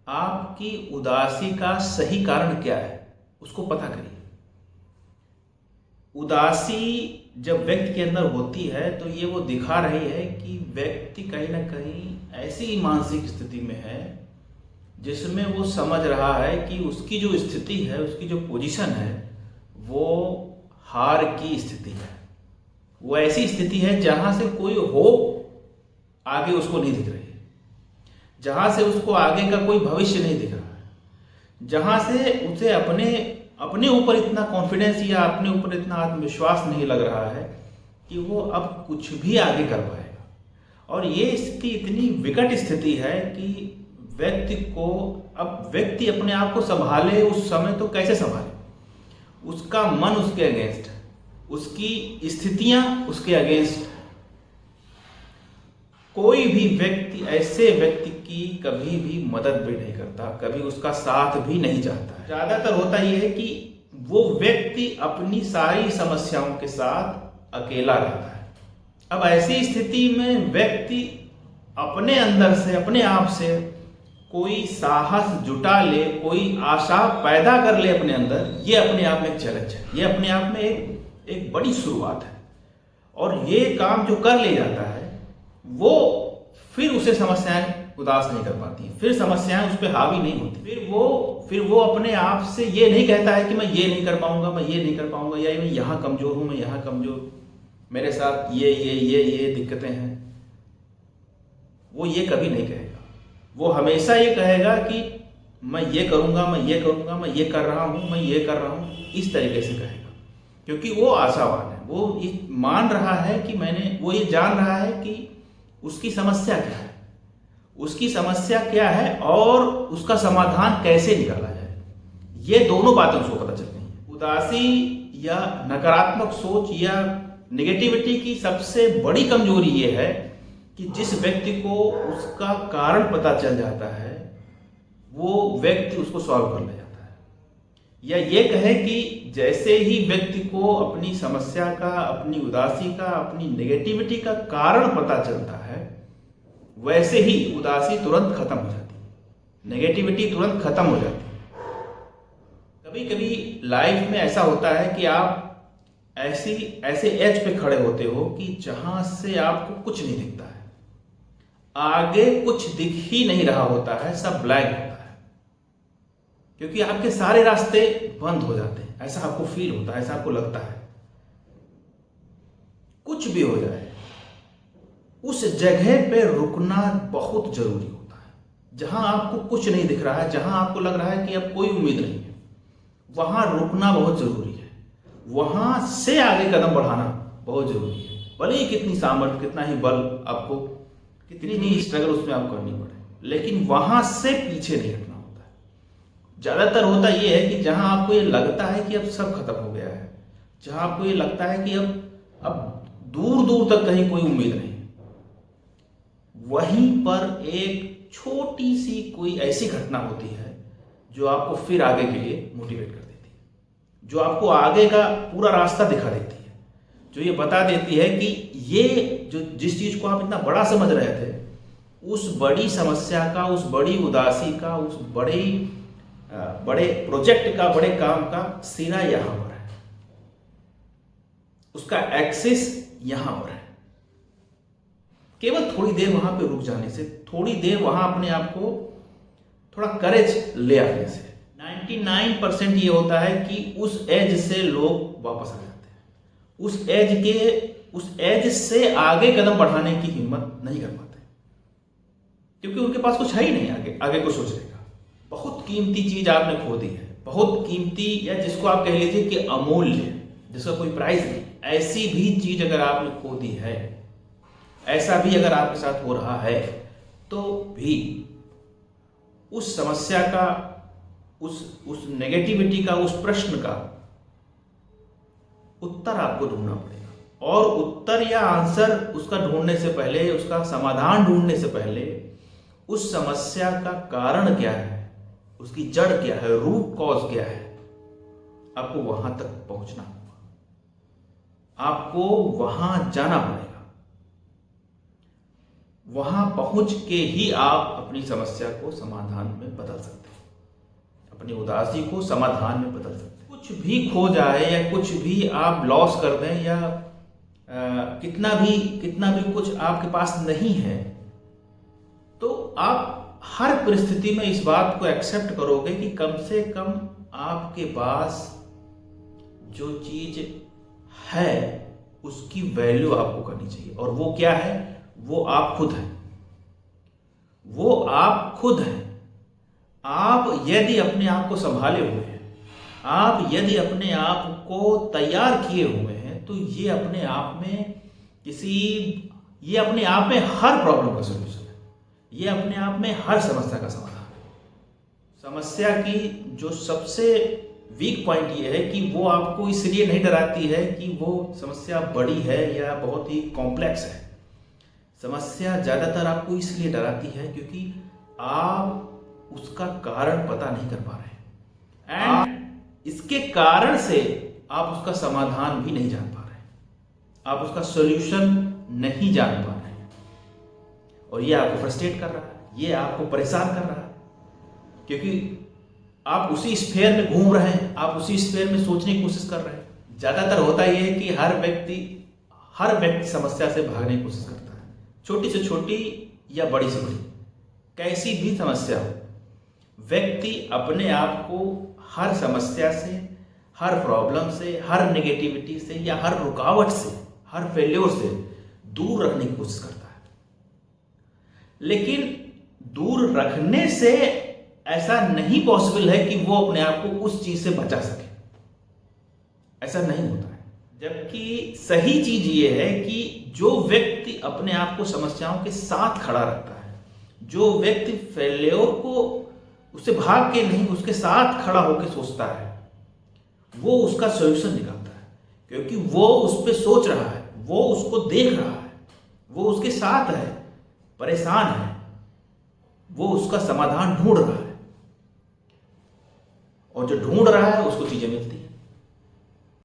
आपकी उदासी का सही कारण क्या है उसको पता करिए। उदासी जब व्यक्ति के अंदर होती है तो ये वो दिखा रही है कि व्यक्ति कहीं ना कहीं ऐसी मानसिक स्थिति में है जिसमें वो समझ रहा है कि उसकी जो स्थिति है, उसकी जो पोजीशन है, वो हार की स्थिति है। वो ऐसी स्थिति है जहां से कोई होप आगे उसको नहीं दिख रही है, जहां से उसको आगे का कोई भविष्य नहीं दिख रहा है, जहां से उसे अपने अपने ऊपर इतना कॉन्फिडेंस या अपने ऊपर इतना आत्मविश्वास नहीं लग रहा है कि वो अब कुछ भी आगे कर पाएगा। और ये स्थिति इतनी विकट स्थिति है कि व्यक्ति अपने आप को संभाले उस समय तो कैसे संभाले। उसका मन उसके अगेंस्ट है, उसकी स्थितियां उसके अगेंस्ट है। कोई भी व्यक्ति ऐसे व्यक्ति की कभी भी मदद भी नहीं करता, कभी उसका साथ भी नहीं चाहता है। ज्यादातर होता यह है कि वो व्यक्ति अपनी सारी समस्याओं के साथ अकेला रहता है। अब ऐसी स्थिति में व्यक्ति अपने अंदर से, अपने आप से कोई साहस जुटा ले, कोई आशा पैदा कर ले अपने अंदर, ये अपने आप में एक चैलेंज है, ये अपने आप में एक बड़ी शुरुआत है। और ये काम जो कर ले जाता है वो फिर उसे समस्याएं उदास नहीं कर पाती, फिर समस्याएं उस पर हावी नहीं होती। फिर वो अपने आप से ये नहीं कहता है कि मैं ये नहीं कर पाऊंगा, मैं ये नहीं कर पाऊंगा, या मैं यहाँ कमजोर हूं, मैं यहाँ कमजोर, मेरे साथ ये दिक्कतें हैं। वो ये कभी नहीं कहेगा। वो हमेशा ये कहेगा कि मैं ये करूंगा, मैं ये करूंगा, मैं ये कर रहा हूं, मैं ये कर रहा हूं, इस तरीके से कहेगा। क्योंकि वो आशावान है, वो ये मान रहा है कि वो ये जान रहा है कि उसकी समस्या क्या है, उसकी समस्या क्या है और उसका समाधान कैसे निकाला जाए। ये दोनों बातें उसको पता चल रही हैं। उदासी या नकारात्मक सोच या नेगेटिविटी की सबसे बड़ी कमजोरी ये है कि जिस व्यक्ति को उसका कारण पता चल जाता है वो व्यक्ति उसको सॉल्व कर ले जाता है। या ये कहे कि जैसे ही व्यक्ति को अपनी समस्या का, अपनी उदासी का, अपनी नेगेटिविटी का कारण पता चलता है, वैसे ही उदासी तुरंत खत्म हो जाती है, नेगेटिविटी तुरंत खत्म हो जाती है। कभी कभी लाइफ में ऐसा होता है कि आप ऐसे एज पे खड़े होते हो कि जहां से आपको कुछ नहीं दिखता है, आगे कुछ दिख ही नहीं रहा होता है, सब ब्लैंक होता है, क्योंकि आपके सारे रास्ते बंद हो जाते हैं। ऐसा आपको फील होता है, ऐसा आपको लगता है। कुछ भी हो जाए, उस जगह पे रुकना बहुत जरूरी होता है। जहां आपको कुछ नहीं दिख रहा है, जहां आपको लग रहा है कि अब कोई उम्मीद नहीं है, वहां रुकना बहुत जरूरी है। वहां से आगे कदम बढ़ाना बहुत जरूरी है। भले ही कितनी सामर्थ्य, कितना ही बल आपको, कितनी ही स्ट्रगल उसमें आपको करनी पड़े, लेकिन वहां से पीछे नहीं हटना होता है। ज्यादातर होता यह है कि जहां आपको ये लगता है कि अब सब खत्म हो गया है, जहां आपको ये लगता है कि अब दूर दूर तक कहीं कोई उम्मीद नहीं, वहीं पर एक छोटी सी कोई ऐसी घटना होती है जो आपको फिर आगे के लिए मोटिवेट कर देती है, जो आपको आगे का पूरा रास्ता दिखा देती है, जो ये बता देती है कि ये जिस चीज को आप इतना बड़ा समझ रहे थे, उस बड़ी समस्या का, उस बड़ी उदासी का, उस बड़े प्रोजेक्ट का, बड़े काम का सिरा यहां पर है, उसका एक्सेस यहां पर है। केवल थोड़ी देर वहां पे रुक जाने से, थोड़ी देर वहां अपने आप को थोड़ा करेज ले आने से 99% ये होता है कि उस एज से लोग वापस आ जाते हैं। उस एज से आगे कदम बढ़ाने की हिम्मत नहीं कर पाते, क्योंकि उनके पास कुछ है ही नहीं आगे को सोचने का। बहुत कीमती चीज आपने खो दी है, बहुत कीमती, या जिसको आप कह लीजिए कि अमूल्य, जिसका कोई प्राइस नहीं, ऐसी भी चीज अगर आपने खो दी है, ऐसा भी अगर आपके साथ हो रहा है, तो भी उस समस्या का, उस नेगेटिविटी का, उस प्रश्न का उत्तर आपको ढूंढना पड़ेगा। और उत्तर या आंसर उसका ढूंढने से पहले, उसका समाधान ढूंढने से पहले, उस समस्या का कारण क्या है, उसकी जड़ क्या है, रूट कॉज क्या है, आपको वहां तक पहुंचना होगा, आपको वहां जाना पड़ेगा। वहां पहुंच के ही आप अपनी समस्या को समाधान में बदल सकते हैं, अपनी उदासी को समाधान में बदल सकते हैं। कुछ भी खो जाए या कुछ भी आप लॉस कर दें या कितना भी कुछ आपके पास नहीं है, तो आप हर परिस्थिति में इस बात को एक्सेप्ट करोगे कि कम से कम आपके पास जो चीज है उसकी वैल्यू आपको करनी चाहिए। और वो क्या है? वो आप खुद हैं। वो आप खुद हैं। आप यदि अपने आप को संभाले हुए हैं, आप यदि अपने आप को तैयार किए हुए हैं, तो ये अपने आप में हर प्रॉब्लम का सलूशन है। ये अपने आप में हर समस्या का समाधान है। समस्या की जो सबसे वीक पॉइंट ये है कि वो आपको इसलिए नहीं डराती है कि वो समस्या बड़ी है या बहुत ही कॉम्प्लेक्स है। समस्या ज़्यादातर आपको इसलिए डराती है क्योंकि आप उसका कारण पता नहीं कर पा रहे हैं, एंड इसके कारण से आप उसका समाधान भी नहीं जान पा रहे हैं, आप उसका सॉल्यूशन नहीं जान पा रहे हैं। और ये आपको फ्रस्ट्रेट कर रहा है, ये आपको परेशान कर रहा है, क्योंकि आप उसी स्फेयर में घूम रहे हैं, आप उसी स्फेयर में सोचने की कोशिश कर रहे हैं। ज़्यादातर होता यह है कि हर व्यक्ति समस्या से भागने की कोशिश करता है, छोटी से छोटी या बड़ी से बड़ी, कैसी भी समस्या हो। व्यक्ति अपने आप को हर समस्या से, हर प्रॉब्लम से, हर नेगेटिविटी से या हर रुकावट से, हर फेल्योर से दूर रखने की कोशिश करता है। लेकिन दूर रखने से ऐसा नहीं पॉसिबल है कि वो अपने आप को उस चीज से बचा सके, ऐसा नहीं होता है। जबकि सही चीज ये है कि जो व्यक्ति अपने आप को समस्याओं के साथ खड़ा रखता है, जो व्यक्ति फेल्योर को उससे भाग के नहीं उसके साथ खड़ा होकर सोचता है, वो उसका सॉल्यूशन निकालता है, क्योंकि वो उस पर सोच रहा है, वो उसको देख रहा है, वो उसके साथ है, परेशान है, वो उसका समाधान ढूंढ रहा है, और जो ढूंढ रहा है उसको चीजें मिलती हैं।